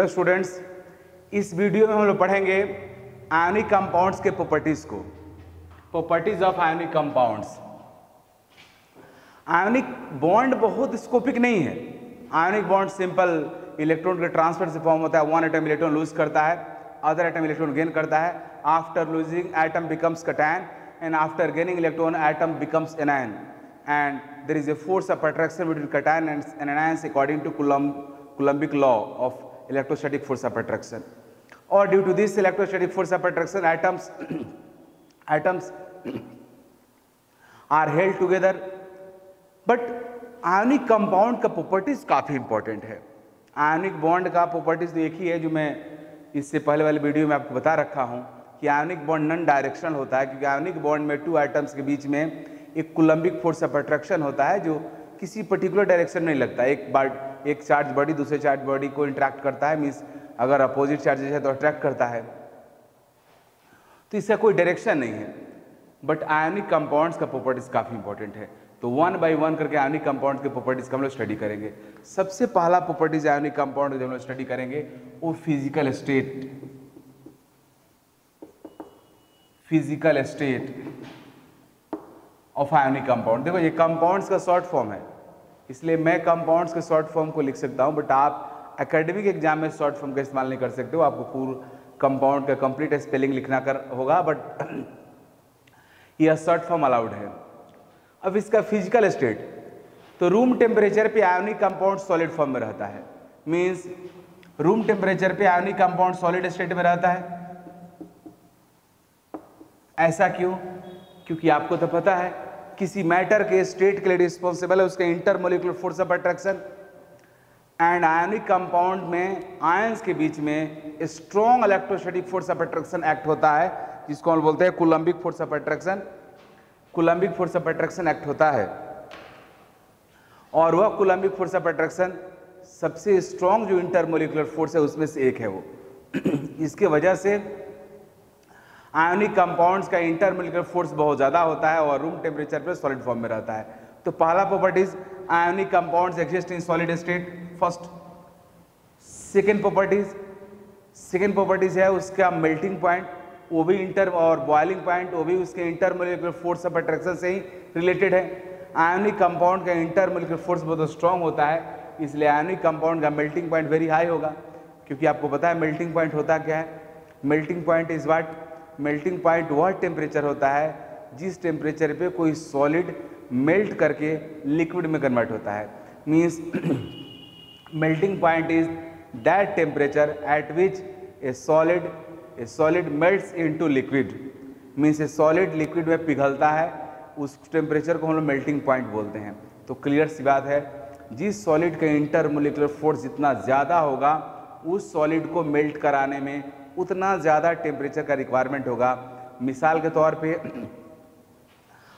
Dear students, इस video में हम लोग पढ़ेंगे आयनिक कंपाउंड्स के प्रॉपर्टीज को, properties of ionic compounds. Ionic bond बहुत स्कोपिक नहीं है। आयनिक बॉन्ड सिंपल इलेक्ट्रॉन के ट्रांसफर से फॉर्म होता है। वन एटम इलेक्ट्रॉन लूज करता है, अदर एटम इलेक्ट्रॉन गेन करता है। After losing atom becomes cation and after gaining electron atom becomes anion and there is a force of attraction between cation and anions according to Coulombic law of electrostatic force of attraction. Or due to this electrostatic force of attraction, atoms are held together. But ionic compound का properties काफी important है। Ionic bond का properties तो एक ही है जो मैं इससे पहले वाले वीडियो में आपको बता रखा हूं कि आयनिक बॉन्ड नॉन डायरेक्शनल होता है, क्योंकि आयनिक बॉन्ड में टू एटम्स के बीच में एक कुलम्बिक फोर्स ऑफ अट्रैक्शन होता है जो किसी पर्टिकुलर डायरेक्शन नहीं लगता। एक चार्ज बॉडी दूसरे चार्ज बॉडी को इंटरेक्ट करता है, मीन्स अगर अपोजिट चार्जेस है तो अट्रैक्ट करता है, तो इसका कोई डायरेक्शन नहीं है। बट आयनिक कंपाउंड्स का प्रॉपर्टीज काफी इंपॉर्टेंट है, तो वन बाय वन करके आयनिक कंपाउंड के प्रॉपर्टीज का हम लोग स्टडी करेंगे। सबसे पहला प्रॉपर्टीज आयनिक कंपाउंड जो हम लोग स्टडी करेंगे वो physical state of ionic compound. देखो ये कंपाउंड्स का शॉर्ट फॉर्म है, इसलिए मैं कंपाउंड्स के शॉर्ट फॉर्म को लिख सकता हूं, बट आप एकेडमिक एग्जाम में शॉर्ट फॉर्म का इस्तेमाल नहीं कर सकते हो। आपको पूरा कंपाउंड का कंप्लीट स्पेलिंग लिखना होगा, बट यह शॉर्ट फॉर्म अलाउड है। अब इसका फिजिकल स्टेट, तो रूम टेम्परेचर पे आयनिक कंपाउंड सॉलिड फॉर्म में रहता है। मींस रूम टेम्परेचर पे आयनिक कंपाउंड सॉलिड स्टेट में रहता है। ऐसा क्यों? क्योंकि आपको तो पता है किसी मैटर के स्टेट के लिए रिस्पॉन्सिबल है उसके intermolecular force of attraction, and ionic compound में आयंस के बीच में strong electrostatic force of attraction act होता है, जिसको हम बोलते हैं coulombic force of attraction. Coulombic force of attraction act होता है, और वह कुलम्बिक फोर्स ऑफ अट्रैक्शन सबसे स्ट्रॉन्ग जो इंटरमोलिकुलर फोर्स है उसमें से एक है वो। इसके वजह से आयनिक कंपाउंड्स का इंटरमोलिकुलर फोर्स बहुत ज्यादा होता है और रूम टेम्परेचर पर सॉलिड फॉर्म में रहता है। तो पहला properties ionic compounds exist in solid state, first. Second properties है उसका मेल्टिंग पॉइंट, वो भी इंटर, और बॉइलिंग पॉइंट वो भी उसके इंटरमोलिकुलर फोर्स ऑफ अट्रैक्शन से ही रिलेटेड है। आयनिक कंपाउंड का इंटरमोलिकुलर फोर्स बहुत स्ट्रॉन्ग होता है, इसलिए आयनिक कंपाउंड का मेल्टिंग पॉइंट वेरी हाई होगा। क्योंकि आपको पता है मेल्टिंग पॉइंट होता क्या है? Melting point is what? Melting point वह टेम्परेचर होता है जिस टेम्परेचर पे कोई सॉलिड मेल्ट करके लिक्विड में कन्वर्ट होता है। Means melting point is that temperature at which A solid melts into liquid. Means A solid liquid में पिघलता है, उस टेम्परेचर को हम लोग मेल्टिंग पॉइंट बोलते हैं। तो क्लियर सी बात है, जिस सॉलिड का इंटरमोलिकुलर फोर्स जितना ज़्यादा होगा उस सॉलिड को मेल्ट कराने में उतना ज़्यादा टेम्परेचर का रिक्वायरमेंट होगा। मिसाल के तौर पे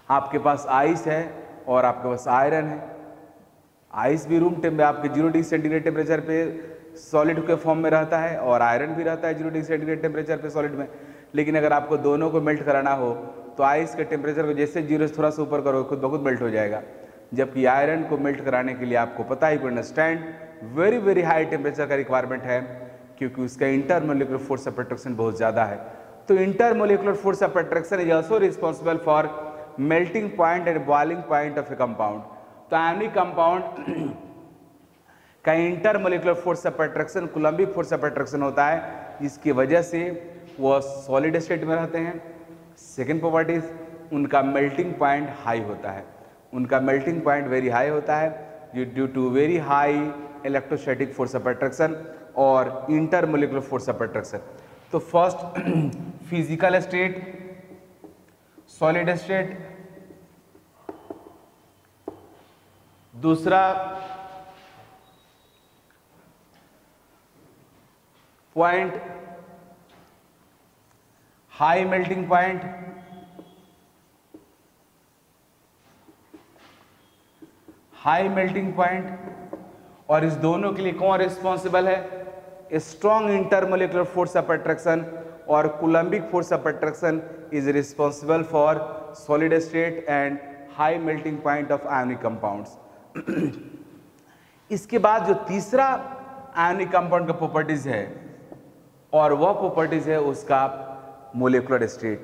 आपके पास आइस है और आपके पास आयरन है। आइस भी रूम टेम्परेचर आपके 0 डिग्री सेंटीग्रेड टेम्परेचर पे सॉलिड के फॉर्म में रहता है, और आयरन भी रहता है 0 डिग्री सेंटीग्रेड टेम्परेचर पे सॉलिड में। लेकिन अगर आपको दोनों को मेल्ट कराना हो तो आइस के टेम्परेचर को जैसे 0 से थोड़ा सा ऊपर करोगे खुद ब खुद मेल्ट हो जाएगा, जबकि आयरन को मेल्ट कराने के लिए आपको पता ही, अंडरस्टैंड, वेरी हाई टेम्परेचर का रिक्वायरमेंट है, क्योंकि उसका इंटरमोलिकुलर फोर्स ऑफ अट्रैक्शन बहुत ज़्यादा है। तो intermolecular force of attraction is also responsible for melting point and boiling point of a compound. तो आयनिक कंपाउंड का intermolecular force of attraction coulombic force of attraction होता है, जिसकी वजह से वह सॉलिड स्टेट में रहते हैं। सेकेंड प्रॉपर्टीज, उनका मेल्टिंग पॉइंट हाई होता है, उनका मेल्टिंग पॉइंट वेरी हाई होता है due to very high electrostatic force of attraction और इंटरमोलिकुलर फोर्स ऑफ अट्रैक्शन। तो first physical state, solid state, दूसरा पॉइंट हाई मेल्टिंग पॉइंट, और इस दोनों के लिए कौन रिस्पॉन्सिबल है? Strong intermolecular force of attraction और coulombic force of attraction is responsible for solid state and high melting point of ionic compounds. इसके बाद जो तीसरा आयनिक कंपाउंड का प्रॉपर्टीज है और वह प्रॉपर्टीज है उसका molecular state.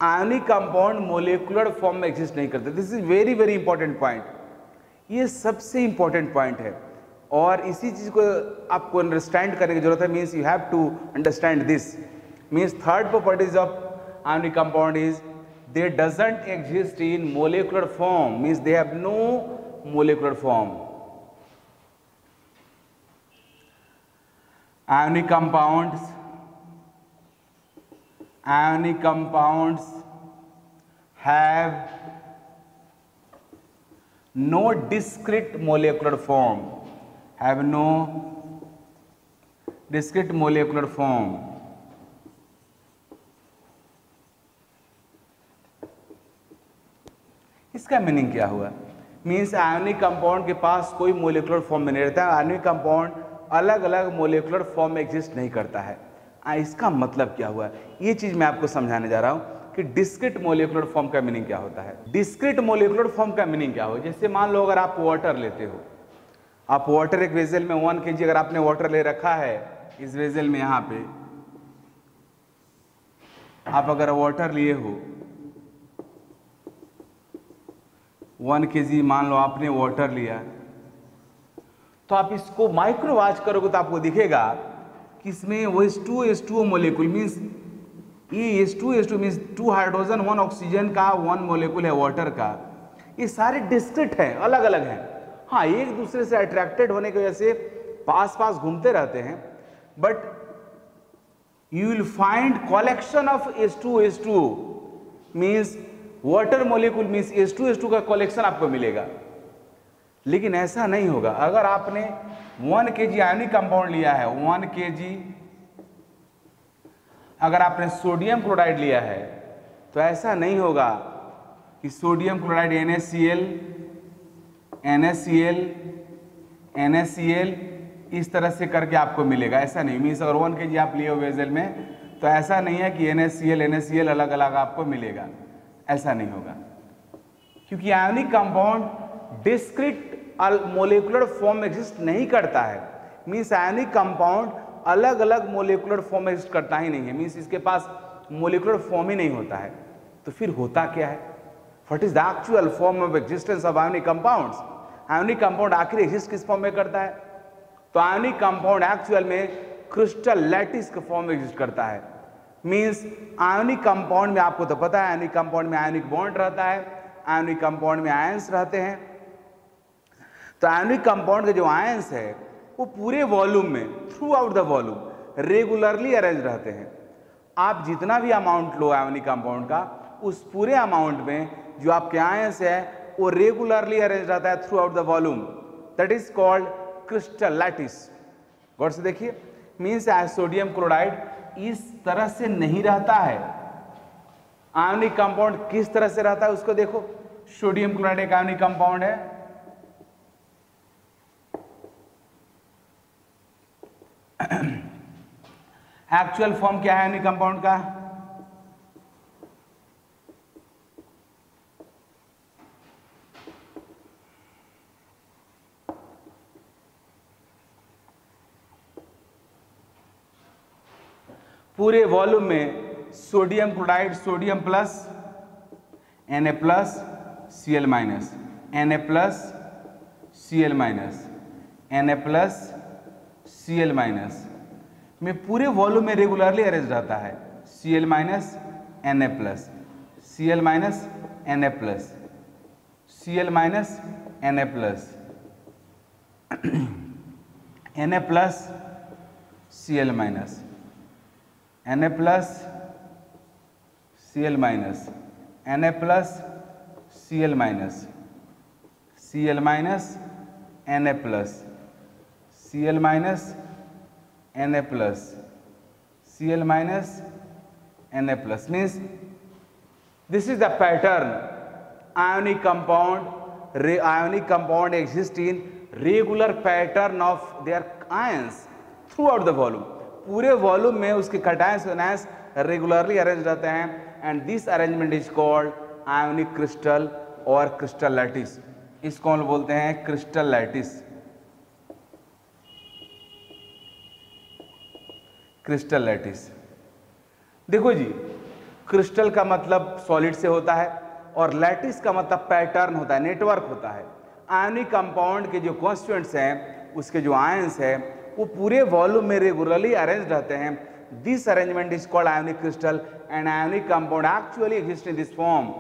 Ionic compound molecular form में एग्जिस्ट नहीं करते। This is very very important point, ये सबसे इंपॉर्टेंट पॉइंट है और इसी चीज को आपको अंडरस्टैंड करने की जरूरत है। Means you have to understand this. Means third properties of ionic compound is they doesn't exist in molecular form, means they have no molecular form. Ionic compounds have no discrete molecular form, have no discrete molecular form. इसका meaning क्या हुआ? Means ionic compound के पास कोई molecular form में नहीं रहता है। Ionic compound अलग अलग मोलिकुलर फॉर्म में एग्जिस्ट नहीं करता है। इसका मतलब क्या हुआ? ये चीज मैं आपको समझाने जा रहा हूं कि डिस्क्रीट मोलिकुलर फॉर्म का मीनिंग क्या होता है। डिस्क्रीट मोलिकुलर फॉर्म का मीनिंग क्या हो? जैसे मान लो अगर आप वाटर लेते हो, आप वाटर एक वेजल में 1 kg अगर आपने वाटर ले रखा है इस वेजल में, यहाँ पे आप अगर वाटर लिए हो 1 kg, मान लो आपने वाटर लिया, तो आप इसको माइक्रो वॉच करोगे तो आपको दिखेगा कि इसमें वो H2 मोलिकुल, मीन्स ये H2 मीन्स 2 हाइड्रोजन 1 ऑक्सीजन का 1 मोलिकुल है वाटर का। ये सारे डिस्क्रीट हैं, अलग अलग हैं। हाँ, एक दूसरे से अट्रैक्टेड होने की वजह से पास पास घूमते रहते हैं, but you will find collection of H2 means water molecule, means H2 का कलेक्शन आपको मिलेगा। लेकिन ऐसा नहीं होगा अगर आपने 1 kg आयनिक कंपाउंड लिया है, 1 kg अगर आपने सोडियम क्लोराइड लिया है, तो ऐसा नहीं होगा कि सोडियम क्लोराइड NaCl इस तरह से करके आपको मिलेगा। ऐसा नहीं। मीन्स अगर 1 kg आप लिए हो वेजल में, तो ऐसा नहीं है कि NaCl अलग अलग आपको मिलेगा, ऐसा नहीं होगा। क्योंकि ionic compound discrete molecular form में एग्जिस्ट नहीं करता है। मीन्स आयनिक कंपाउंड अलग अलग मोलिकुलर फॉर्म में एग्जिस्ट करता ही नहीं है। मीन्स इसके पास मोलिकुलर फॉर्म ही नहीं होता है। तो फिर होता क्या है? What is the actual form of existence of ionic compounds? Ionic compound आखिर एग्जिस्ट किस फॉर्म में करता है? तो आयनिक कंपाउंड एक्चुअल में क्रिस्टल लैटिस के फॉर्म में एग्जिस्ट करता है। मीन्स आयनिक कंपाउंड में आपको तो पता है, आयनिक कंपाउंड में आयनिक बॉन्ड रहता है, आयनिक कंपाउंड में आयंस रहते हैं। तो आयनिक कंपाउंड के जो आयंस है वो पूरे वॉल्यूम में, through out the volume regularly arrange रहते हैं। आप जितना भी अमाउंट लो आयनिक कंपाउंड का, उस पूरे अमाउंट में जो आपके आयंस है वो रेगुलरली अरेंज रहता है throughout the volume. That is called crystal lattice. गौर से देखिए, मीन्स सोडियम क्लोराइड इस तरह से नहीं रहता है। आयनिक कंपाउंड किस तरह से रहता है उसको देखो। सोडियम क्लोराइड एक आयनिक कंपाउंड है, एक्चुअल फॉर्म क्या है आयनिक कंपाउंड का? पूरे वॉल्यूम में sodium chloride, sodium plus Na plus Cl minus, Na plus Cl minus, Na plus Cl minus में पूरे वॉल्यूम में रेगुलरली अरेंज रहता है। Cl minus Na plus, Cl minus Na plus, Cl minus Na plus, Na plus Cl minus, Na plus Cl minus, Na plus Cl minus, Cl minus Na plus, Cl minus Na plus, Cl minus Na plus. Means this is the pattern ionic compound exist in regular pattern of their ions throughout the volume। पूरे volume में उसके cations anions regularly arrange रहते हैं, and this arrangement is called ionic crystal और crystal lattice. इसको बोलते हैं crystal lattice. Crystal lattice. देखो जी, क्रिस्टल का मतलब सॉलिड से होता है और लैटिस का मतलब पैटर्न होता है, नेटवर्क होता है। आयनिक कंपाउंड के जो कॉन्स्टिट्यूएंट्स हैं, उसके जो आयंस हैं, वो पूरे वॉल्यूम में रेगुलरली अरेंज रहते हैं। This arrangement is called ionic crystal and ionic compound actually exist in this form.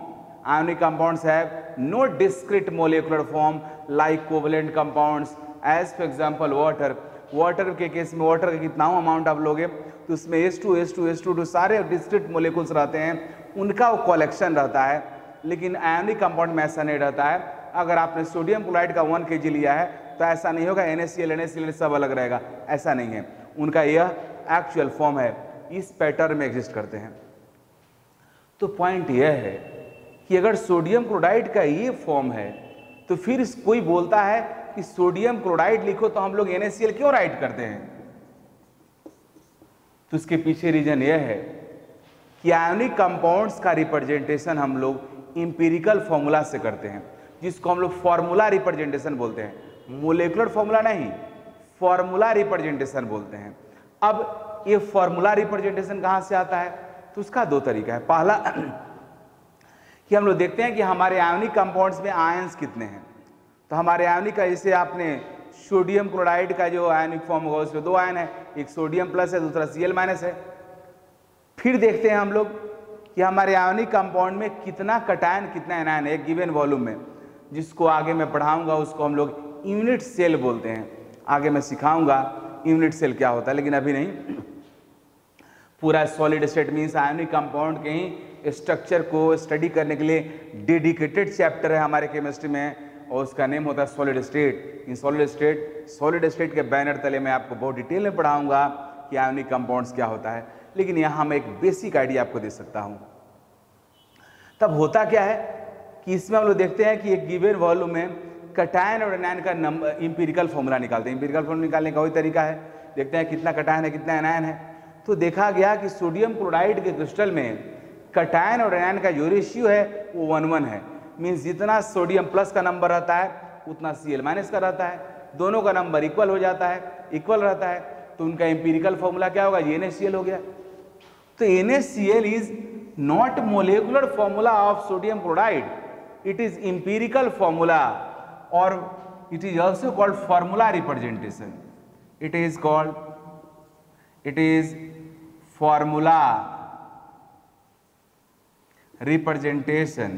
Ionic compounds have no discrete molecular form like covalent compounds as for example water. Water के case में water का कितना amount आप लोगे तो उसमें H2 H2 H2 सारे discrete molecules रहते हैं, उनका वो कलेक्शन रहता है। लेकिन आयनिक कंपाउंड में ऐसा नहीं रहता है। अगर आपने सोडियम क्लोराइड का 1 kg लिया है तो ऐसा नहीं होगा NaCl NaCl सब अलग रहेगा, ऐसा नहीं है। उनका यह एक्चुअल फॉर्म है, इस पैटर्न में एग्जिस्ट करते हैं। तो पॉइंट यह है कि अगर सोडियम क्लोराइड का ये फॉर्म है तो फिर कोई बोलता है कि सोडियम क्लोराइड लिखो तो हम लोग NaCl क्यों राइट करते हैं? तो उसके पीछे रीजन यह है कि आयनिक कंपाउंड्स का रिप्रेजेंटेशन हम लोग इंपीरिकल फॉर्मूला से करते हैं, जिसको हम लोग फॉर्मूला रिप्रेजेंटेशन बोलते हैं। मोलेकुलर फॉर्मूला नहीं, फॉर्मूला रिप्रेजेंटेशन बोलते हैं। अब ये फॉर्मूला रिप्रेजेंटेशन कहां से आता है? तो उसका दो तरीका है। पहला कि हम लोग देखते हैं कि हमारे आयनिक कंपाउंड्स में आयंस कितने हैं। तो हमारे आयनिक का, जैसे आपने सोडियम क्लोराइड का जो आयनिक फॉर्म होगा उसमें 2 आयन है, एक सोडियम प्लस है, दूसरा Cl माइनस है। फिर देखते हैं हम लोग कि हमारे आयनिक कंपाउंड में कितना कटायन कितना एनायन है एक गिवन वॉल्यूम में, जिसको आगे मैं पढ़ाऊंगा, उसको हम लोग यूनिट सेल बोलते हैं। आगे मैं सिखाऊंगा यूनिट सेल क्या होता है, लेकिन अभी नहीं। पूरा solid state means ionic compound के ही स्ट्रक्चर को स्टडी करने के लिए डेडिकेटेड चैप्टर है हमारे केमिस्ट्री में, और उसका नेम होता है solid state. In solid state के बैनर तले मैं आपको बहुत डिटेल में पढ़ाऊंगा कि आयनिक कंपाउंड्स क्या होता है, लेकिन यहाँ मैं एक बेसिक आइडिया आपको दे सकता हूँ। तब होता क्या है कि इसमें हम लोग देखते हैं कि एक गिवन वॉल्यूम में कटायन और एनायन का नंबर इंपीरिकल फॉर्मूला निकालते हैं। इंपीरिकल फॉर्मूला निकालने का वही तरीका है, देखते हैं कितना कटायन है कितना एनायन है। तो देखा गया कि सोडियम क्लोराइड के क्रिस्टल में कटायन और एनायन का जो रेशियो है वो 1:1 है। मीन्स जितना सोडियम प्लस का नंबर रहता है उतना Cl माइनस का रहता है, दोनों का नंबर इक्वल हो जाता है, इक्वल रहता है। तो उनका इंपीरिकल फॉर्मूला क्या होगा? NaCl हो गया। तो NaCl is not molecular formula of sodium chloride, it is empirical formula, और it is also called formula representation. It is formula representation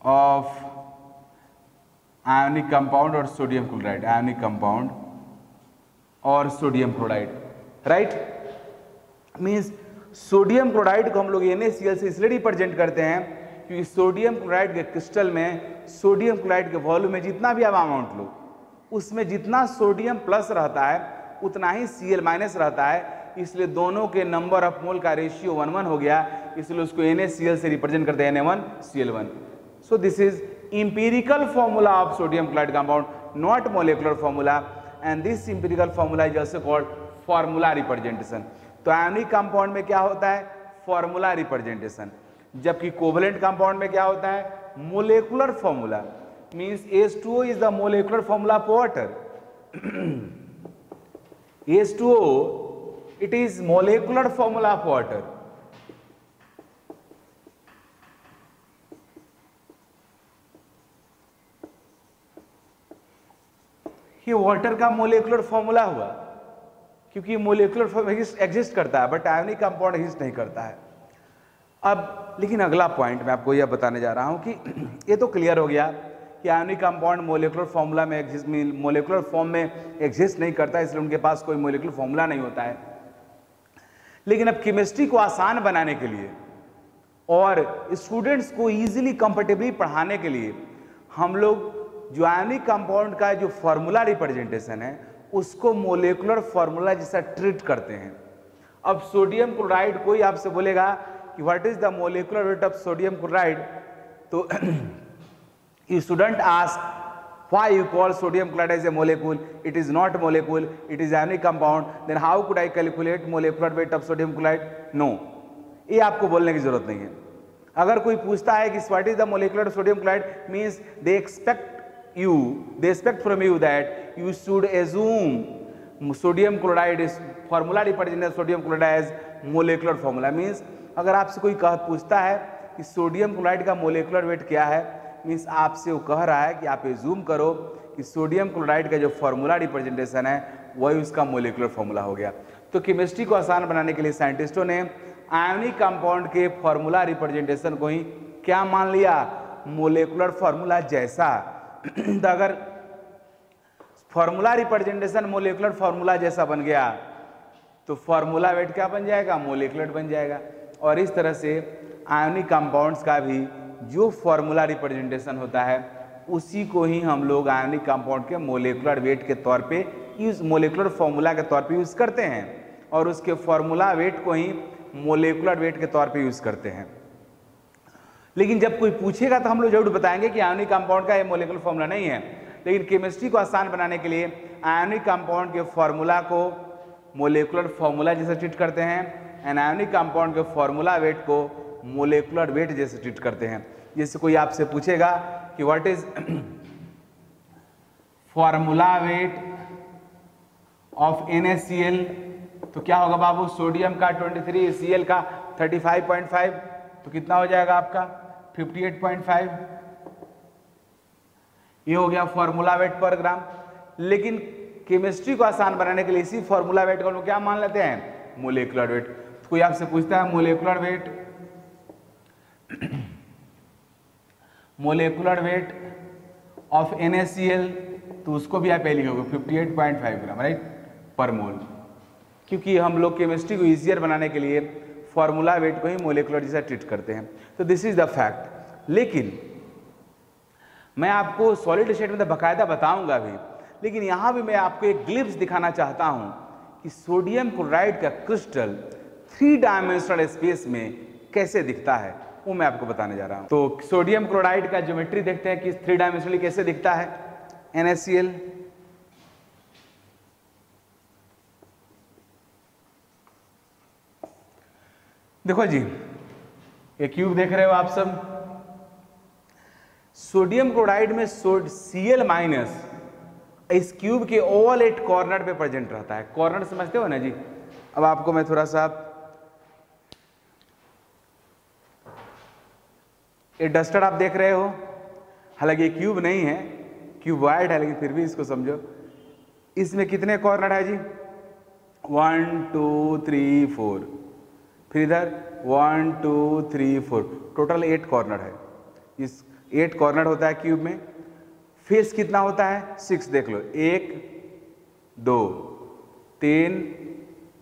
of ionic compound or sodium chloride, ionic compound और sodium chloride, right. Means sodium chloride को हम लोग NaCl से इसलिए represent करते हैं क्योंकि सोडियम क्लोराइड के क्रिस्टल में सोडियम क्लोराइड के वॉल्यूम में जितना भी आप अमाउंट लो, उसमें जितना सोडियम प्लस रहता है उतना ही Cl माइनस रहता है, इसलिए दोनों के नंबर ऑफ मोल का रेशियो 1:1 हो गया, इसलिए उसको NaCl से रिप्रेजेंट करते हैं Na1Cl1। So this is empirical formula of sodium chloride compound, not molecular formula, and this empirical formula is also called formula representation. तो आयनिक कंपाउंड में क्या होता है? Formula representation. जबकि कोवेलेंट कंपाउंड में क्या होता है? Molecular formula. Means H2O is the molecular formula of water. H2O, it is molecular formula of water. ये वाटर का मोलिकुलर फॉर्मूला हुआ क्योंकि मोलिकुलर फॉर्म एग्जिस्ट करता है, बट आयनिक कंपाउंड एग्जिस्ट नहीं करता है। अब लेकिन अगला पॉइंट मैं आपको यह बताने जा रहा हूं कि ये तो क्लियर हो गया कि आयनिक कंपाउंड मोलिकुलर फॉर्मूला में एग्जिस्ट, मोलिकुलर फॉर्म में एग्जिस्ट नहीं करता, इसलिए उनके पास कोई मोलिकुलर फॉर्मूला नहीं होता है। लेकिन अब केमिस्ट्री को आसान बनाने के लिए और स्टूडेंट्स को इजीली कंफर्टेबली पढ़ाने के लिए हम लोग जो आयनिक कंपाउंड का जो फॉर्मूला रिप्रेजेंटेशन है उसको मोलिकुलर फॉर्मूला जैसा ट्रीट करते हैं। अब सोडियम क्लोराइड, कोई आपसे बोलेगा कि what is the molecular weight of sodium chloride, तो you shouldn't ask why you call sodium chloride as a molecule. It is not a molecule, it is ionic compound. Then how could I calculate molecular weight of sodium chloride? No, ये आपको बोलने की जरूरत नहीं है। अगर कोई पूछता है कि what is the molecular sodium chloride, means they expect you, they expect from you that you should assume sodium chloride is formula represented sodium chloride as molecular formula. Means अगर आपसे कोई पूछता है कि सोडियम क्लोराइड का molecular wait क्या है, means आपसे वो कह रहा है कि आप एज्यूम करो कि सोडियम क्लोराइड का जो फॉर्मूला रिप्रेजेंटेशन है वही उसका मोलेकुलर फॉर्मूला हो गया। तो केमिस्ट्री को आसान बनाने के लिए साइंटिस्टों ने आयोनिक कंपाउंड के फॉर्मूला रिप्रेजेंटेशन को ही क्या मान लिया, मोलेकुलर फॉर्मूला जैसा। तो अगर फॉर्मूला रिप्रेजेंटेशन मोलेकुलर फॉर्मूला जैसा बन गया तो फॉर्मूला वेट क्या बन जाएगा, मोलेकुलर बन जाएगा। और इस तरह से आयोनिक कंपाउंड्स का भी जो फॉर्मूला रिप्रेजेंटेशन होता है उसी को ही हम लोग आयोनिक कंपाउंड के मोलेकुलर वेट के तौर पे यूज, मोलेकुलर फॉर्मूला के तौर पे यूज करते हैं और उसके फॉर्मूला वेट को ही मोलेकुलर वेट के तौर पे यूज करते हैं। लेकिन जब कोई पूछेगा तो हम लोग जरूर बताएंगे कि आयोनिक कंपाउंड का ये मोलेकुलर फॉर्मूला नहीं है। लेकिन केमिस्ट्री को आसान बनाने के लिए आयोनिक कंपाउंड के फॉर्मूला को मोलेकुलर फॉर्मूला जैसे ट्रीट करते हैं, एनायोनिक कंपाउंड के फॉर्मूला वेट को मोलेकुलर वेट जैसे ट्रीट करते हैं। जैसे कोई आपसे पूछेगा कि what is formula wait of NaCl, तो क्या होगा बाबू, सोडियम का 23, Cl का 35.5, तो कितना हो जाएगा आपका 58.5। ये हो गया फॉर्मूला वेट पर ग्राम। लेकिन केमिस्ट्री को आसान बनाने के लिए इसी फॉर्मूला वेट को हम क्या मान लेते हैं, मोलेकुलर वेट। तो कोई आपसे पूछता है molecular weight, molecular weight of NaCl, तो उसको भी आप पहले होगा 58.5 ग्राम, राइट, पर मोल। क्योंकि हम लोग केमिस्ट्री को इजियर बनाने के लिए फॉर्मूला वेट को ही मोलेकुलर जैसा ट्रीट करते हैं। तो दिस इज द फैक्ट। लेकिन मैं आपको सॉलिड स्टेट में तो बाकायदा बताऊंगा भी, लेकिन यहां भी मैं आपको एक ग्लिम्स दिखाना चाहता हूं कि सोडियम क्लोराइड का क्रिस्टल 3 डायमेंशनल स्पेस में कैसे दिखता है, वो मैं आपको बताने जा रहा हूं। तो सोडियम क्लोराइड का ज्योमेट्री देखते हैं कि 3 डायमेंशनली कैसे दिखता है NaCl। देखो जी, एक क्यूब देख रहे हो आप सब। सोडियम क्लोराइड में Cl माइनस इस क्यूब के ऑल 8 कॉर्नर पे प्रेजेंट रहता है। कॉर्नर समझते हो ना जी। अब आपको मैं थोड़ा सा ये डस्टर आप देख रहे हो, हालांकि ये क्यूब नहीं है, क्यूबॉइड है, लेकिन फिर भी इसको समझो। इसमें कितने कॉर्नर है जी, 1 2 3 4, फिर इधर 1 2 3 4, टोटल 8 कॉर्नर है। इस 8 कॉर्नर होता है क्यूब में। फेस कितना होता है, 6 देख लो, 1 2 3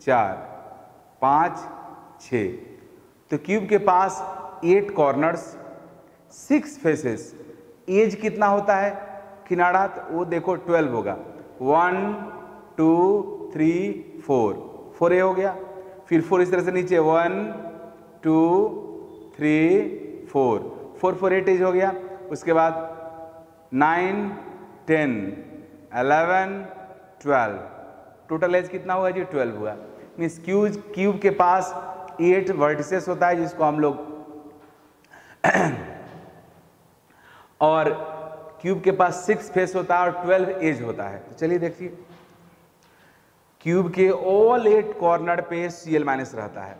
4 5 6। तो क्यूब के पास 8 कॉर्नर्स, 6 फेसेस। एज कितना होता है किनारा, तो वो देखो 12 होगा। 1 2 3 4, 4 ए हो गया। फिर 4 इस तरह से नीचे 1 2 3 4, 4 4 8 एज हो गया। उसके बाद 9 10 11 12, टोटल एज कितना हुआ जी, 12 हुआ। मीन्स क्यूब के पास 8 वर्टिसेस होता है जिसको हम लोग और क्यूब के पास 6 फेस होता है और 12 एज होता है। तो चलिए देखिए, क्यूब के ऑल 8 कॉर्नर पे Cl माइनस रहता है।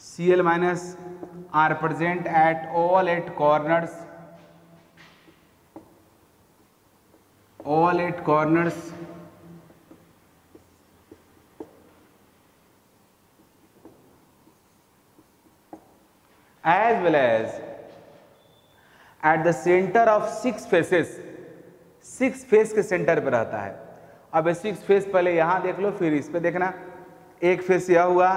Cl minus are present at all 8 corners, all 8 corners as well as at the center of 6 faces, 6 face के सेंटर पे रहता है। अब 6 फेस पहले यहां देख लो, फिर इस पे देखना, एक फेस यह हुआ,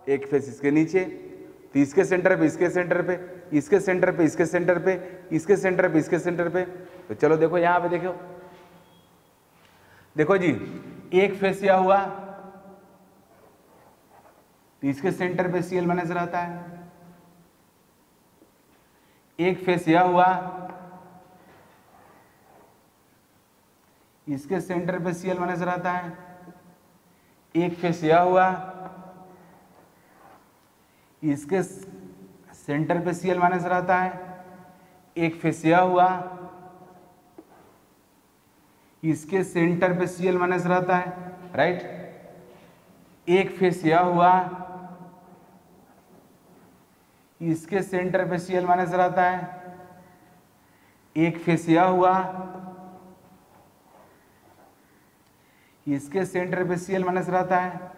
एक फेस इसके नीचे, तो इसके सेंटर पे, इसके सेंटर पे, इसके सेंटर पे, इसके सेंटर पे, इसके सेंटर पे, इसके सेंटर पे। तो चलो देखो यहां पे देखो, देखो जी, एक फेस यह हुआ, इसके सेंटर पे Cl माइनस रहता है। एक फेस यह हुआ, इसके सेंटर पे Cl माइनस रहता है। एक फेस यह हुआ, इसके सेंटर पे Cl माइनस रहता है। एक फेस यह हुआ, इसके सेंटर पे Cl माइनस रहता है, राइट। एक फेस यह हुआ, इसके सेंटर पे Cl माइनस रहता है, एक फेस यह हुआ, इसके सेंटर पे Cl माइनस रहता है।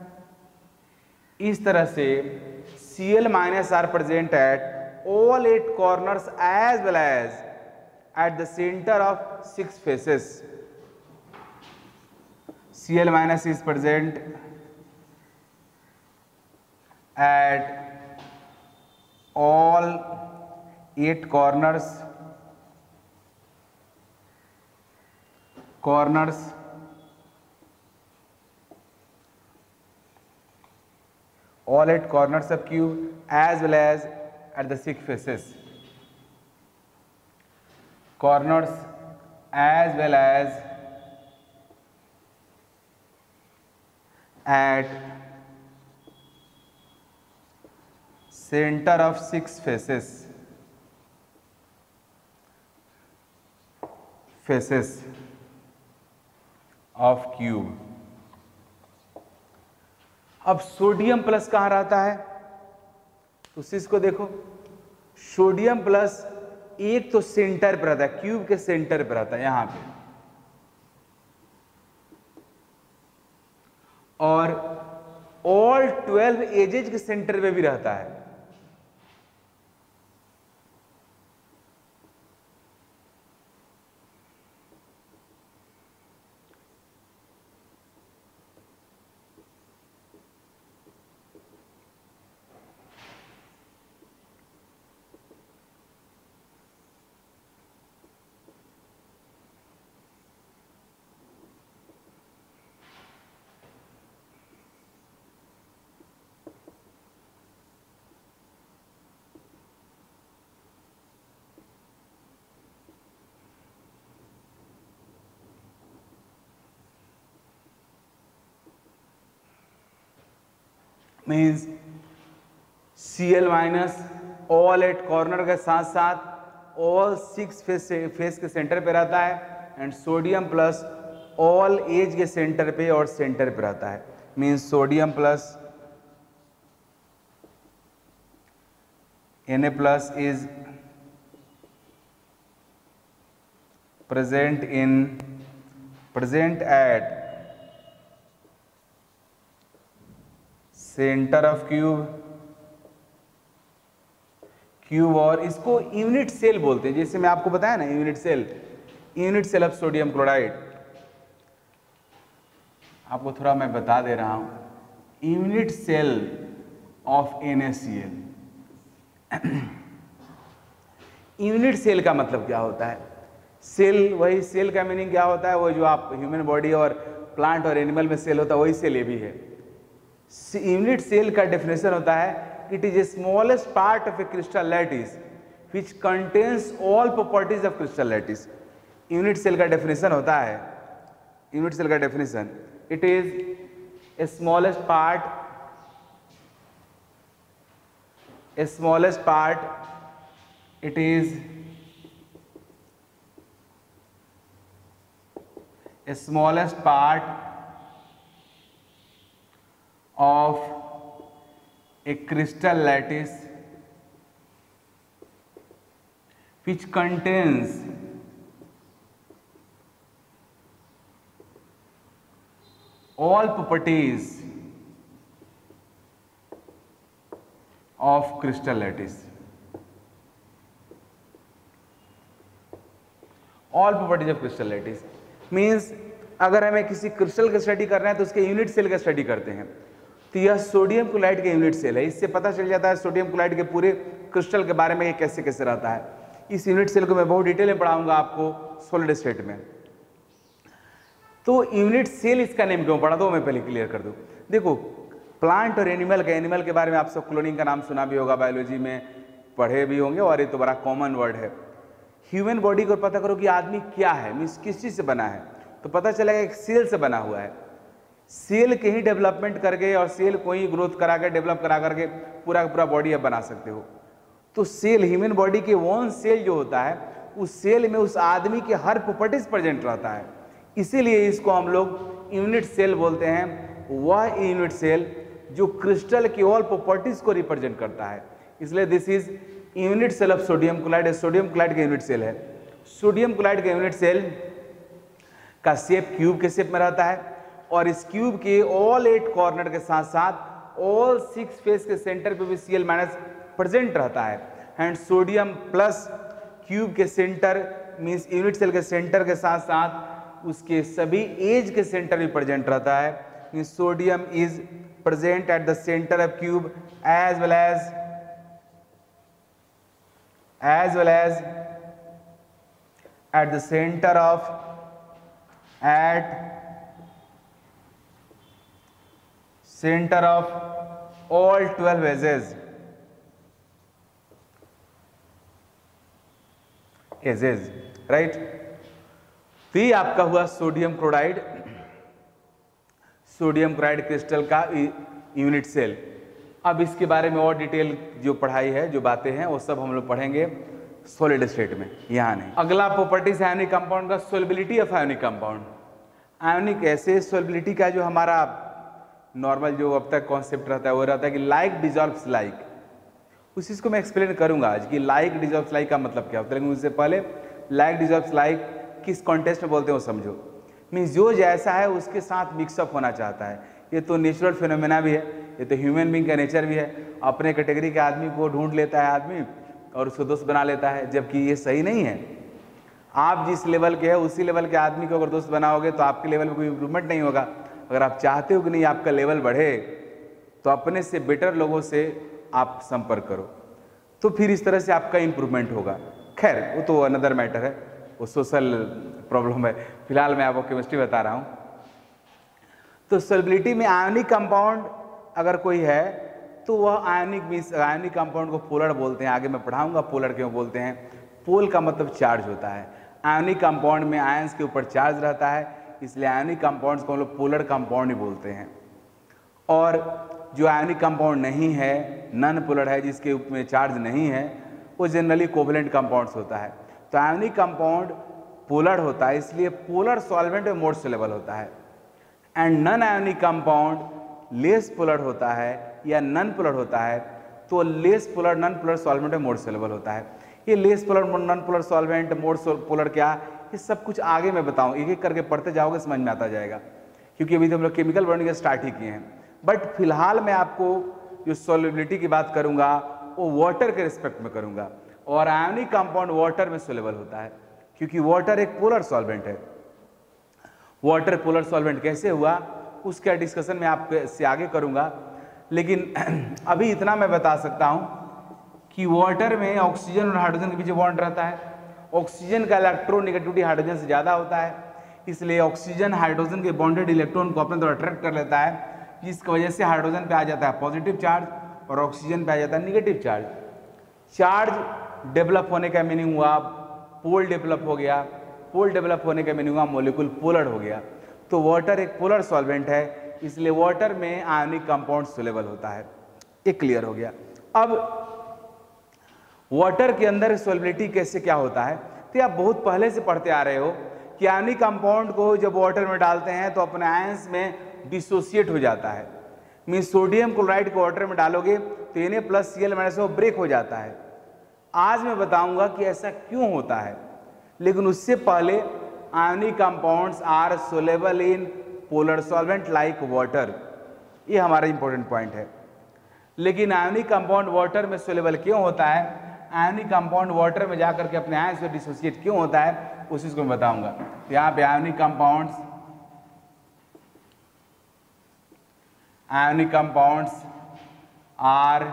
इस तरह से Cl minus are present at all 8 corners as well as at the center of 6 faces. Cl minus is present at all 8 corners all 8 corners of cube as well as at the 6 faces. Corners as well as at center of 6 faces of cube. अब sodium plus कहाँ रहता है, तो इसको देखो, sodium plus एक तो centre पर रहता है, क्यूब के सेंटर पर रहता है यहां पे, और ऑल 12 एजेज के सेंटर पे भी रहता है। Means Cl minus all 8 corner के साथ साथ ऑल 6 फेस के सेंटर पे रहता है, and sodium plus all edge के सेंटर पे और सेंटर पे रहता है। Means sodium plus Na plus is present at center of cube, और इसको यूनिट सेल बोलते हैं। जैसे मैं आपको बताया ना, unit cell of sodium chloride. आपको थोड़ा मैं बता दे रहा हूं, unit cell of NaCl। Unit cell का मतलब क्या होता है? सेल, वही सेल का मीनिंग क्या होता है? वो जो आप ह्यूमन बॉडी और प्लांट और एनिमल में सेल होता है, वही सेल ये भी है। यूनिट सेल का डेफिनेशन होता है, it is a smallest part of a crystal lattice which contains all properties of crystal lattice. Unit cell का डेफिनेशन होता है, यूनिट सेल का definition, it is a smallest part, it is a smallest part of a crystal lattice which contains all properties of crystal lattice. All properties of crystal lattice means अगर हमें किसी crystal का study करना है तो उसके unit cell का study करते हैं। तो यह सोडियम क्लोराइड के यूनिट सेल है। इससे पता चल जाता है सोडियम क्लोराइड के पूरे क्रिस्टल के बारे में ये कैसे कैसे रहता है। इस यूनिट सेल को मैं बहुत डिटेल में पढ़ाऊंगा आपको सॉलिड स्टेट में। तो यूनिट सेल इसका नेम क्यों पड़ा, तो मैं पहले क्लियर कर दूं। देखो, प्लांट और एनिमल के बारे में आप सब क्लोनिंग का नाम सुना भी होगा, बायोलॉजी में पढ़े भी होंगे, और ये तो बड़ा कॉमन वर्ड है। ह्यूमन बॉडी को पता करो कि आदमी क्या है, मीन्स किस चीज से बना है, तो पता चलेगा एक सेल से बना हुआ है। सेल के ही डेवलपमेंट करके और सेल को ही ग्रोथ करा कर डेवलप करा करके पूरा का पूरा बॉडी आप बना सकते हो। तो सेल, ह्यूमन बॉडी के वन सेल जो होता है, उस सेल में उस आदमी के हर प्रॉपर्टीज प्रेजेंट रहता है। इसीलिए इसको हम लोग यूनिट सेल बोलते हैं, वह यूनिट सेल जो क्रिस्टल की ऑल प्रॉपर्टीज को रिप्रेजेंट करता है। इसलिए this is unit cell of sodium chloride. Sodium chloride का यूनिट सेल है। सोडियम क्लोराइड का यूनिट सेल का शेप क्यूब के शेप में रहता है और इस क्यूब के ऑल 8 कॉर्नर के साथ साथ ऑल 6 फेस के सेंटर पे भी Cl- प्रेजेंट रहता है। एंड सोडियम प्लस क्यूब के सेंटर मींस यूनिट सेल के सेंटर के साथ साथ उसके सभी एज के सेंटर भी प्रेजेंट रहता है। Means sodium is present at the center of cube as well as at the center of all 12 edges right. तो ये आपका हुआ sodium chloride, sodium chloride crystal का यूनिट सेल। अब इसके बारे में और डिटेल जो पढ़ाई है, जो बातें हैं, वो सब हम लोग पढ़ेंगे सॉलिड स्टेट में, यहाँ नहीं। अगला प्रॉपर्टीज है आयोनिक कंपाउंड का, solubility of ionic compound. Ionic ऐसे सोल्युबिलिटी का जो हमारा नॉर्मल जो अब तक कॉन्सेप्ट रहता है वो रहता है कि लाइक डिजॉल्व्स लाइक। उस चीज़ को मैं एक्सप्लेन करूंगा आज कि लाइक डिजॉल्व्स लाइक का मतलब क्या होता है, लेकिन उससे पहले लाइक डिजॉल्व्स लाइक किस कॉन्टेक्स्ट में बोलते हैं वो समझो। मीन्स जो जैसा है उसके साथ मिक्सअप होना चाहता है। ये तो नेचुरल फिनोमेना भी है, ये तो ह्यूमन बींग का नेचर भी है। अपने कैटेगरी के आदमी को ढूंढ लेता है आदमी और उसको दोस्त बना लेता है, जबकि ये सही नहीं है। आप जिस लेवल के हैं उसी लेवल के आदमी को अगर दोस्त बनाओगे तो आपके लेवल में कोई इंप्रूवमेंट नहीं होगा। अगर आप चाहते हो कि नहीं आपका लेवल बढ़े तो अपने से बेटर लोगों से आप संपर्क करो, तो फिर इस तरह से आपका इंप्रूवमेंट होगा। खैर वो तो अनदर मैटर है, वो सोशल प्रॉब्लम है। फिलहाल मैं आपको केमिस्ट्री बता रहा हूँ। तो सोल्युबिलिटी में आयोनिक कंपाउंड अगर कोई है तो वह आयोनिक मींस आयोनिक कंपाउंड को पोलर बोलते हैं। आगे मैं पढ़ाऊंगा पोलर क्यों बोलते हैं। पोल का मतलब चार्ज होता है। आयोनिक कंपाउंड में आयंस के ऊपर चार्ज रहता है, इसलिए आयोनिक कंपाउंड्स को हम लोग पोलर कंपाउंड ही बोलते हैं। और जो आयोनिक कंपाउंड नहीं है, नॉन पोलर है, जिसके ऊपर में चार्ज नहीं है, वो जनरली कोवलेंट कंपाउंड्स होता है। तो आयोनिक कंपाउंड पोलर होता है, इसलिए पोलर सॉल्वेंट में मोर सोलेबल होता है। And non ionic compound less polar होता है या नॉन पोलर होता है, तो less polar non polar solvent में मोर सोलेबल होता है। ये less polar non polar solvent more polar क्या, ये सब कुछ आगे मैं बताऊं, एक एक करके पढ़ते जाओगे समझ में आता जाएगा, क्योंकि अभी तो हम लोग केमिकल बॉन्डिंग स्टार्ट ही किए हैं। बट फिलहाल मैं आपको जो सॉल्युबिलिटी की बात करूंगा वो वाटर के रिस्पेक्ट में करूंगा। और आयोनिक कंपाउंड वाटर में सोलेबल होता है, क्योंकि वाटर एक पोलर सॉल्वेंट है। वाटर पोलर सॉल्वेंट कैसे हुआ उसका डिस्कशन मैं आपसे आगे करूंगा, लेकिन अभी इतना मैं बता सकता हूं कि वाटर में ऑक्सीजन और हाइड्रोजन के बीच बॉन्ड रहता है। ऑक्सीजन का इलेक्ट्रोनेगेटिविटी हाइड्रोजन से ज़्यादा होता है, इसलिए ऑक्सीजन हाइड्रोजन के बॉन्डेड इलेक्ट्रॉन को अपने तरफ अट्रैक्ट कर लेता है, जिसकी वजह से हाइड्रोजन पे आ जाता है पॉजिटिव चार्ज और ऑक्सीजन पे आ जाता है निगेटिव चार्ज। चार्ज डेवलप होने का मीनिंग हुआ पोल डेवलप हो गया, पोल डेवलप होने का मीनिंग हुआ मॉलिक्यूल पोलर हो गया। तो वाटर एक पोलर सॉल्वेंट है, इसलिए वाटर में आयोनिक कंपाउंड सोलेबल होता है। ये क्लियर हो गया। अब वाटर के अंदर सोल्युबिलिटी कैसे क्या होता है, तो आप बहुत पहले से पढ़ते आ रहे हो कि आयोनिक कंपाउंड को जब वाटर में डालते हैं तो अपने आयंस में डिसोसिएट हो जाता है। मींस सोडियम क्लोराइड को वाटर में डालोगे तो Na+Cl- वो ब्रेक हो जाता है। आज मैं बताऊंगा कि ऐसा क्यों होता है, लेकिन उससे पहले ionic compounds are soluble in polar solvent like water, ये हमारा इंपॉर्टेंट पॉइंट है। लेकिन आयोनिक कंपाउंड वाटर में सोलेबल क्यों होता है, आयोनिक कंपाउंड वाटर में जाकर के अपने आयन से डिसोसिएट क्यों होता है, उस चीज को मैं बताऊंगा। यहाँ पे ionic compounds are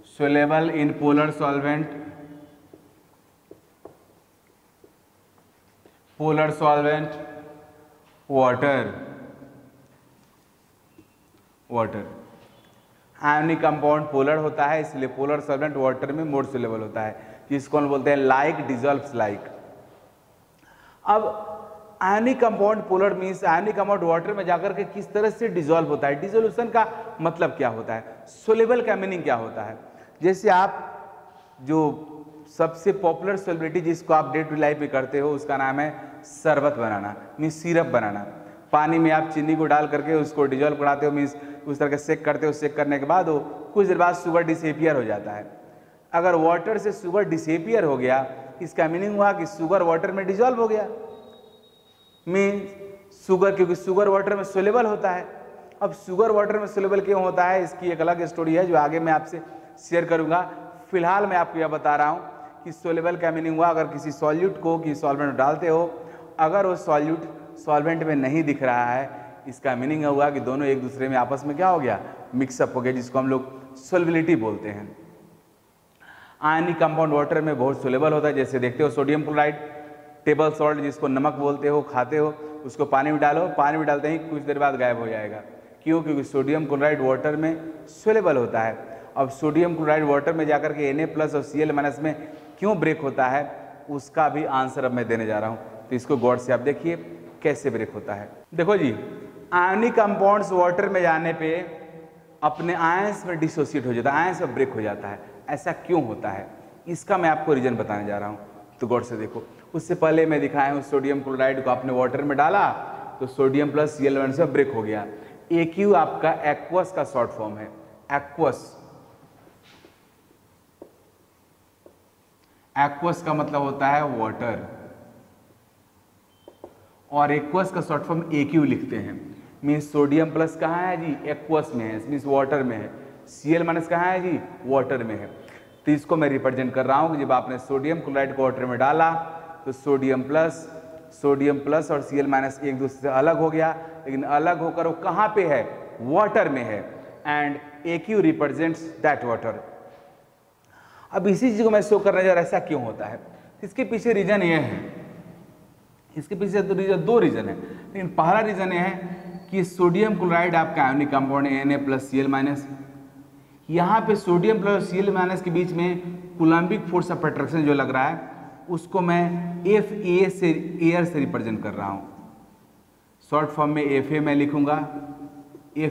soluble in polar solvent, water. Ionic compound polar होता है, इसलिए पोलर सॉल्वेंट वाटर में मोर सोलेबल होता है, जिसको हम बोलते हैं लाइक डिजॉल्व्स लाइक। अब ionic compound polar means ionic compound water में जाकर के किस तरह से डिजॉल्व होता है। डिसोल्यूशन का मतलब क्या होता है, सोलेबल का मीनिंग क्या होता है। जैसे आप जो सबसे पॉपुलर सॉल्युबिलिटी जिसको आप डे टू लाइफ में करते हो उसका नाम है शरबत बनाना, मीन्स सिरप बनाना। पानी में आप चीनी को डाल करके उसको डिजोल्व कराते हो, मीन्स उस तरह के सेक करते हो। सेक करने के बाद वो कुछ देर बाद शुगर डिसेपियर हो जाता है। अगर वाटर से शुगर डिसेपियर हो गया, इसका मीनिंग हुआ कि शुगर वाटर में डिजोल्व हो गया, मीन्स शुगर, क्योंकि शुगर वाटर में सोलेबल होता है। अब शुगर वाटर में सोलेबल क्यों होता है, इसकी एक अलग स्टोरी है जो आगे मैं आपसे शेयर करूंगा। फिलहाल मैं आपको यह बता रहा हूं कि सोलेबल का मीनिंग हुआ अगर किसी सॉल्यूट को किसी सॉल्वेंट में डालते हो, अगर वो सॉल्यूट सॉल्वेंट में नहीं दिख रहा है, इसका मीनिंग हुआ कि दोनों एक दूसरे में आपस में क्या हो गया, मिक्सअप हो गया, जिसको हम लोग सोल्युबिलिटी बोलते हैं। आयनिक कंपाउंड वाटर में बहुत सोलेबल होता है, जैसे देखते हो सोडियम क्लोराइड, टेबल सॉल्ट जिसको नमक बोलते हो, खाते हो, उसको पानी में डालो, पानी में डालते ही कुछ देर बाद गायब हो जाएगा। क्यों? क्योंकि सोडियम क्लोराइड वाटर में सोलेबल होता है। अब सोडियम क्लोराइड वाटर में जाकर के Na+ और Cl- में क्यों ब्रेक होता है, उसका भी आंसर अब मैं देने जा रहा हूँ, तो इसको गौर से आप देखिए कैसे ब्रेक होता है। देखो जी, आयनिक कंपाउंड्स वाटर में जाने पे अपने आयंस में डिसोसिएट हो जाता है, आयंस में ब्रेक हो जाता है। ऐसा क्यों होता है, इसका मैं आपको रीजन बताने जा रहा हूँ, तो गौर से देखो। उससे पहले मैं दिखाया हूँ सोडियम क्लोराइड को आपने वाटर में डाला तो सोडियम प्लस Cl- से ब्रेक हो गया। AQ आपका एक्वस का शॉर्ट फॉर्म है, एक्वस। एक्वस का मतलब होता है वाटर, और एक्वस का शॉर्ट फॉर्म AQ लिखते हैं। मीन्स सोडियम प्लस कहाँ है जी, एक्वस में है, मीन्स वाटर में है। Cl- कहाँ है जी, वाटर में है। तो इसको मैं रिप्रेजेंट कर रहा हूँ कि जब आपने सोडियम क्लोराइड को वाटर में डाला तो सोडियम प्लस और Cl- एक दूसरे से अलग हो गया, लेकिन अलग होकर वो कहाँ पे है, वाटर में है, and AQ represents that water. अब इसी चीज को मैं शो करने जा रहा, ऐसा क्यों होता है, इसके पीछे रीजन ये है, इसके पीछे दो रीजन है। लेकिन पहला रीजन ये है कि सोडियम क्लोराइड आपका आयनिक कंपाउंड है Na+ Cl-। यहाँ पे सोडियम प्लस Cl- के बीच में कूलम्बिक फोर्स ऑफ अट्रैक्शन जो लग रहा है उसको मैं Fa से, एयर से रिप्रेजेंट कर रहा हूँ। शॉर्ट फॉर्म में Fa मैं लिखूंगा, Fa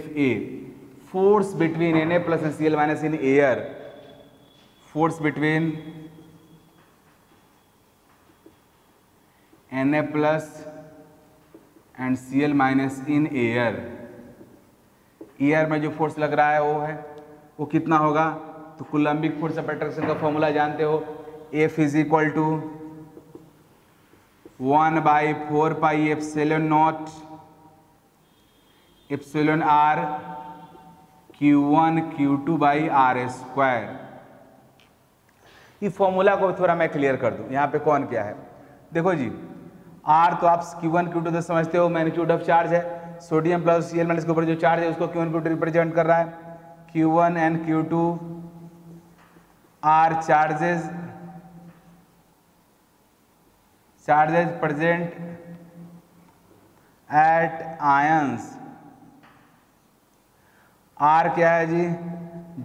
force between Na+ and Cl- in air, force between Na+ and Cl- in air. Air में जो फोर्स लग रहा है वो कितना होगा, तो कूलम्बिक फोर्स ऑफ अट्रैक्शन का फॉर्मूला जानते हो, F = 1/4 epsilon r Q1 Q2/r²। ये फॉर्मूला को थोड़ा मैं क्लियर कर दूं, यहाँ पे कौन क्या है। देखो जी, R तो आप Q1 Q2 तो समझते हो, मैग्नीट्यूड ऑफ चार्ज है। सोडियम प्लस Cl- के ऊपर जो चार्ज है उसको Q1 Q2 रिप्रेजेंट कर रहा है। Q1 and Q2 are charges present at ions. R क्या है जी,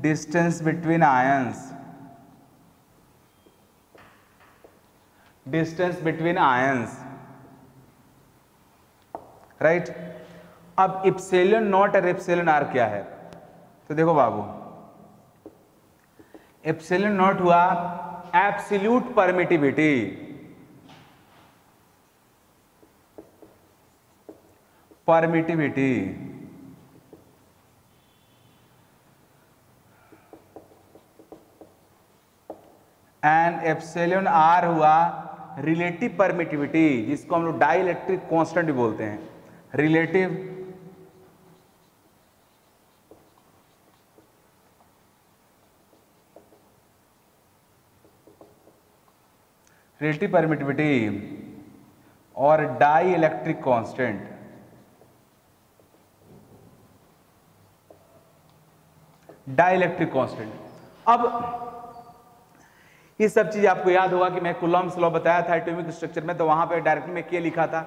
distance between ions, distance between ions, right. अब एप्सिलॉन नॉट और एप्सिलॉन आर क्या है, तो देखो बाबू, एप्सिलॉन नॉट हुआ absolute permittivity, and epsilon R हुआ रिलेटिव परमिटिविटी, जिसको हम लोग डाइलेक्ट्रिक कांस्टेंट भी बोलते हैं, रिलेटिव परमिटिविटी और dielectric constant. Dielectric constant. अब ये सब चीज आपको याद होगा कि मैं कूलॉम्स लॉ बताया था एटॉमिक स्ट्रक्चर में, तो वहां पे डायरेक्टली मैं के लिखा था,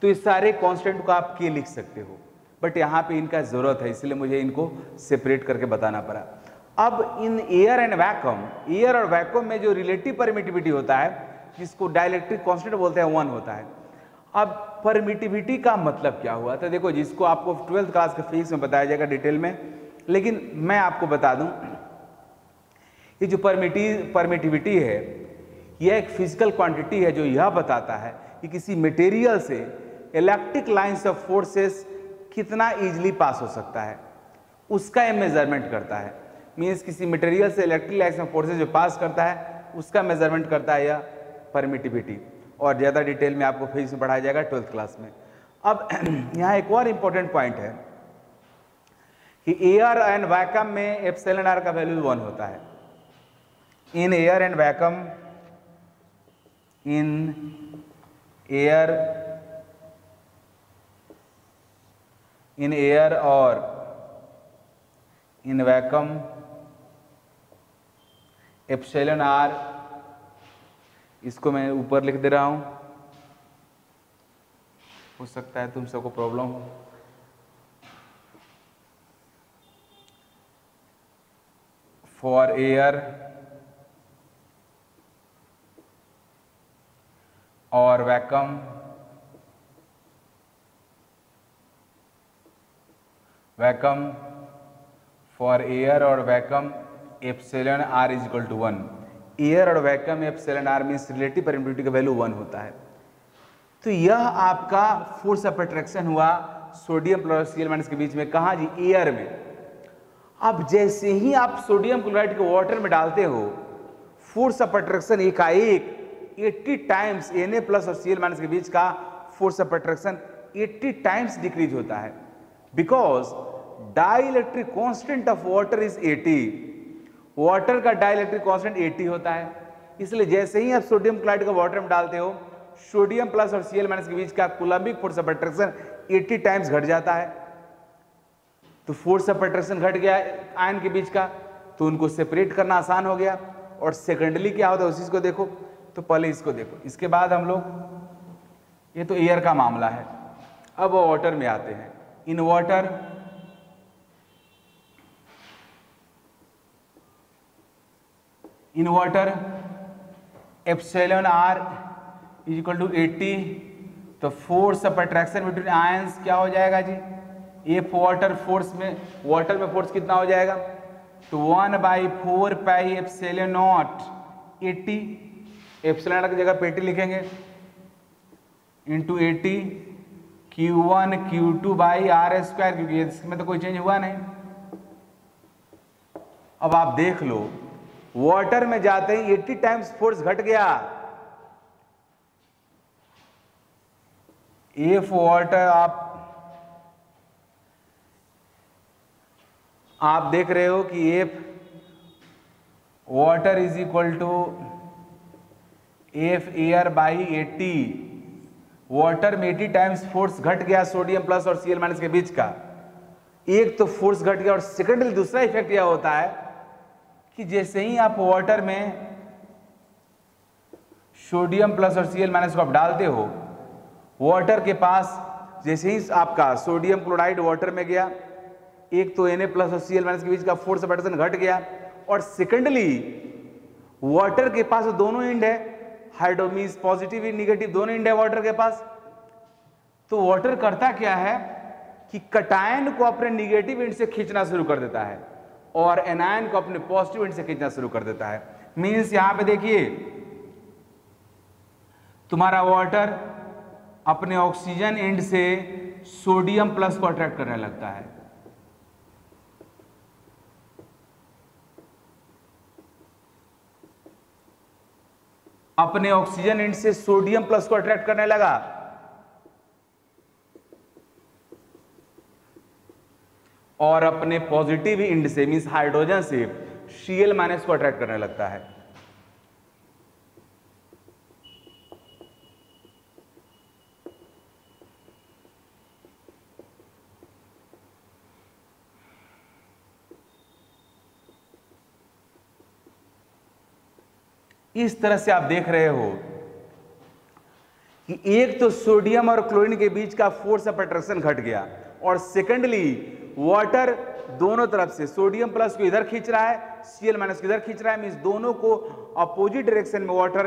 तो इस सारे कांस्टेंट को आप के लिख सकते हो, बट यहाँ पे इनका जरूरत है, इसलिए मुझे इनको सेपरेट करके बताना पड़ा। अब in air and vacuum, air और वैक्यूम में जो रिलेटिव परमिटिविटी होता है जिसको डाइलेक्ट्रिक कांस्टेंट बोलते हैं, 1 होता है। अब परमिटिविटी का मतलब क्या हुआ, तो देखो जिसको आपको 12th क्लास के फिजिक्स में बताया जाएगा डिटेल में, लेकिन मैं आपको बता दूं, ये जो परमिटिविटी है यह एक फिजिकल क्वांटिटी है जो यह बताता है कि किसी मटेरियल से इलेक्ट्रिक लाइंस ऑफ फोर्सेस कितना इजीली पास हो सकता है, उसका यह मेजरमेंट करता है। मीन्स किसी मटेरियल से इलेक्ट्रिक लाइंस ऑफ फोर्सेस जो पास करता है उसका मेजरमेंट करता है यह परमिटिविटी। और ज़्यादा डिटेल में आपको फिजिक्स में पढ़ाया जाएगा 12th क्लास में। अब यहाँ एक और इम्पोर्टेंट पॉइंट है कि एयर एंड वैक्यूम में एप्सिलॉन आर का वैल्यू 1 होता है। In air and vacuum, in air और इन वैक्यूम एप्सिलॉन आर, इसको मैं ऊपर लिख दे रहा हूं, हो सकता है तुम सबको प्रॉब्लम हो। फॉर एयर और वैक्यूम फॉर एयर और vacuum epsilon are is equal to 1। Air और vacuum epsilon R means relative permittivity का वैल्यू 1 होता है। तो यह आपका फोर्स ऑफ अट्रैक्शन हुआ सोडियम क्लोराइड Cl- के बीच में। कहाँ जी? एयर में। अब जैसे ही आप सोडियम क्लोराइड को वाटर में डालते हो, फोर्स ऑफ अट्रैक्शन एकाएक 80 टाइम्स Na प्लस और Cl- के बीच का force of attraction 80 times decrease होता है, because dielectric constant of water is 80। Water का डाइलेक्ट्रिक कांस्टेंट 80 होता है, इसलिए जैसे ही आप सोडियम क्लोराइड को वाटर में डालते हो, सोडियम प्लस और Cl- के बीच का Coulombic force of attraction 80 times घट जाता है। तो फोर्स ऑफ अट्रैक्शन घट गया आयन के बीच का, तो उनको सेपरेट करना आसान हो गया। और सेकेंडली क्या होता है उसी को देखो। तो पहले इसको देखो, इसके बाद हम लोग, ये तो एयर का मामला है। अब वाटर में आते हैं। In water epsilon are is equal to 80। तो force of attraction between ions क्या हो जाएगा जी? एफ वाटर फोर्स में, वाटर में फोर्स कितना हो जाएगा? तो 1/4 पाई एप्सिलॉन नॉट 80, एप्सिलॉन की जगह पे 80 लिखेंगे, into 80 Q1 Q2 by are square, क्योंकि इसमें तो कोई चेंज हुआ नहीं। अब आप देख लो, वाटर में जाते ही 80 टाइम्स फोर्स घट गया। एफ वाटर आप देख रहे हो कि F water is equal to F air by 80। Water में 80 टाइम्स फोर्स घट गया सोडियम प्लस और Cl- के बीच का। एक तो फोर्स घट गया, और सेकेंडली दूसरा इफेक्ट यह होता है कि जैसे ही आप वाटर में सोडियम प्लस और Cl- को आप डालते हो, वाटर के पास जैसे ही आपका सोडियम क्लोराइड वाटर में गया, एक तो Na प्लस और Cl- के बीच का फोर्स ऑफ अट्रैक्शन घट गया, और सेकेंडली वाटर के पास दोनों एंड है, हाइड्रो मींस पॉजिटिव निगेटिव दोनों एंड है वाटर के पास। तो वाटर करता क्या है कि कटायन को अपने निगेटिव एंड से खींचना शुरू कर देता है, और एनायन को अपने पॉजिटिव एंड से खींचना शुरू कर देता है। मींस यहां पे देखिए, तुम्हारा वाटर अपने ऑक्सीजन एंड से सोडियम प्लस को अट्रैक्ट करने लगता है, अपने ऑक्सीजन एंड से सोडियम प्लस को अट्रैक्ट करने लगा, और अपने पॉजिटिव एंड से मींस हाइड्रोजन से Cl- को अट्रैक्ट करने लगता है। इस तरह से आप देख रहे हो कि एक तो सोडियम और क्लोरीन के बीच का फोर्स ऑफ अट्रैक्शन घट गया, और सेकेंडली वाटर दोनों तरफ से सोडियम प्लस को इधर खींच रहा है, Cl- को इधर खींच रहा है। मींस दोनों को अपोजिट डायरेक्शन में वाटर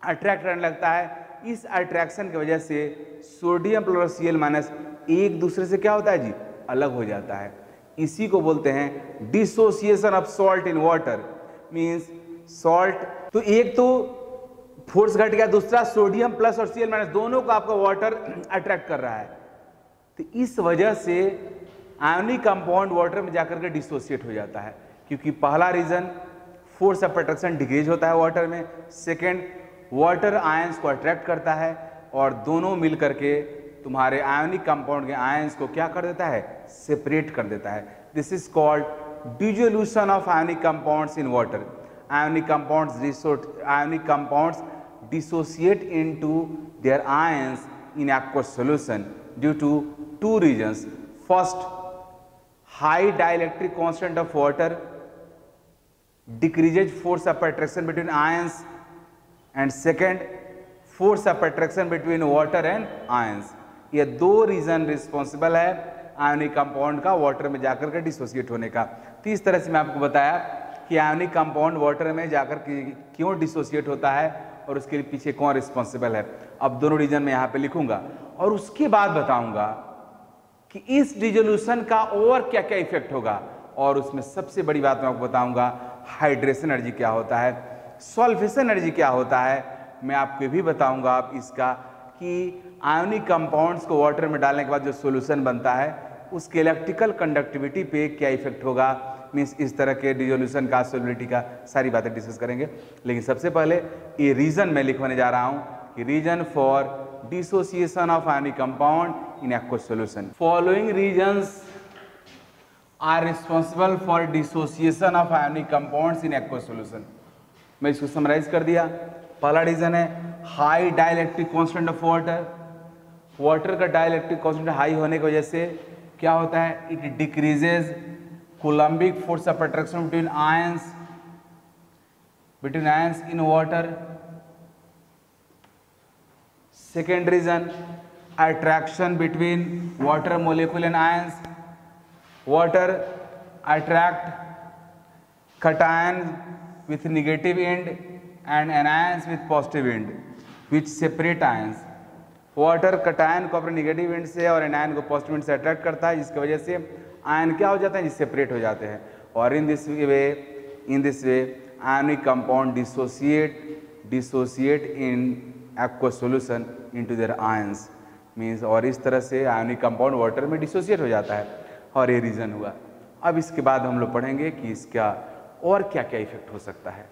अट्रैक्ट करने लगता है। इस अट्रैक्शन की वजह से सोडियम प्लस Cl- एक दूसरे से क्या होता है जी? अलग हो जाता है। इसी को बोलते हैं dissociation of salt in water. Means salt, तो एक तो फोर्स घट गया। दूसरा, सोडियम प्लस और Cl माइनस दोनों को आपका वाटर अट्रैक्ट कर रहा है, तो इस वजह से आयोनिक कंपाउंड वाटर में जाकर के डिसोसिएट हो जाता है, क्योंकि पहला reason force of attraction decrease होता है वाटर में, सेकेंड वाटर आयंस को अट्रैक्ट करता है, और दोनों मिल करके तुम्हारे आयोनिक कंपाउंड के आयंस को क्या कर देता है, सेपरेट कर देता है। This is called dissolution of ionic compounds in water. Ionic compounds dissociate into their ions in aqueous solution due to two reasons. First, high dielectric constant of water decreases force of attraction between ions, and second, force of attraction between water and ions. ये दो reason responsible है ionic compound का water में जाकर के dissociate होने का। तो इस तरह से मैं आपको बताया कि आयोनिक कंपाउंड वाटर में जाकर क्यों डिसोसिएट होता है और उसके पीछे कौन रिस्पॉन्सिबल है। अब दोनों रीजन में यहाँ पे लिखूंगा और उसके बाद बताऊंगा कि इस डिसोल्यूशन का और क्या क्या इफेक्ट होगा, और उसमें सबसे बड़ी बात मैं आपको बताऊंगा हाइड्रेशन एनर्जी क्या होता है, सॉल्वेशन एनर्जी क्या होता है। मैं आपको भी बताऊंगा आप इसका कि आयोनिक कंपाउंड्स को वाटर में डालने के बाद जो सॉल्यूशन बनता है उसके इलेक्ट्रिकल कंडक्टिविटी पे क्या इफेक्ट होगा। मीन्स इस तरह के डिसोल्यूशन का, सॉल्युबिलिटी का, सारी बातें डिस्कस करेंगे। लेकिन सबसे पहले ये रीजन मैं लिखवाने जा रहा हूं कि reason for dissociation of ionic compound in aqueous solution. Following reasons are responsible for dissociation of ionic compounds in aqueous solution. मैं इसको समराइज कर दिया। पहला रीजन है high dielectric constant of water. Water का डाइलेक्ट्रिक कांस्टेंट हाई होने की वजह से क्या होता है, it decreases Coulombic force of attraction between ions in water. Second reason, attraction between water molecule and ions. Water attract cations with negative end and anions with positive end, which separate ions. Water cation को अपने negative and से और anion को positive and से attract करता है, जिसकी वजह से आयन क्या हो जाता है, सेपरेट हो जाते हैं। और in this way ionic compound dissociate in aqueous solution into their ions means, और इस तरह से आयोनिक कंपाउंड वाटर में डिसोसिएट हो जाता है, और ये रीजन हुआ। अब इसके बाद हम लोग पढ़ेंगे कि इसका और क्या क्या इफेक्ट हो सकता है।